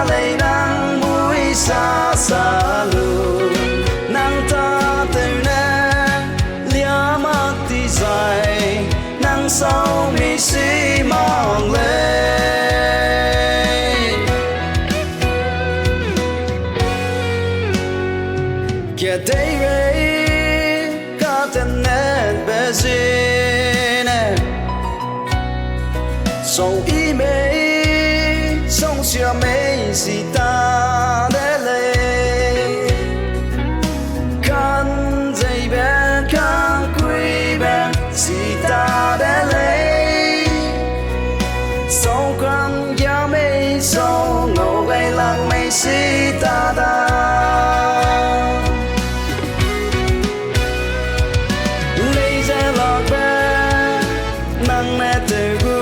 lấy nắng mũi xa xa lu nắng ta từ nè lia mắt đi dài nắng sau mi si mong lên kia đây vậy cả tên nét bé nè sầu ý mê sông xưa mê si ta để lấy khăn dây bên khăn quý bên si ta để lấy sâu quăng giá mê sâu ngầu gây lặng mê si ta ta lấy ra lọt bên nắng nè từ gu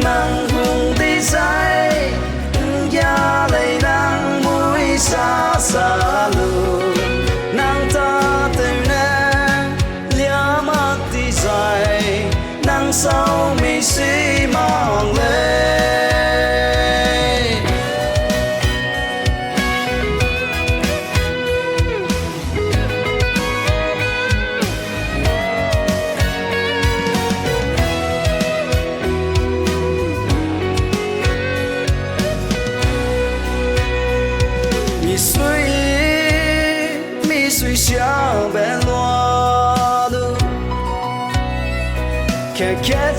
nắng hùng đi dài giá lấy nắng mũi xa xa lu nắng ta từ nè lia mắt đi dài nắng sau mi si mong lên mi suy xa bên loa du khe khe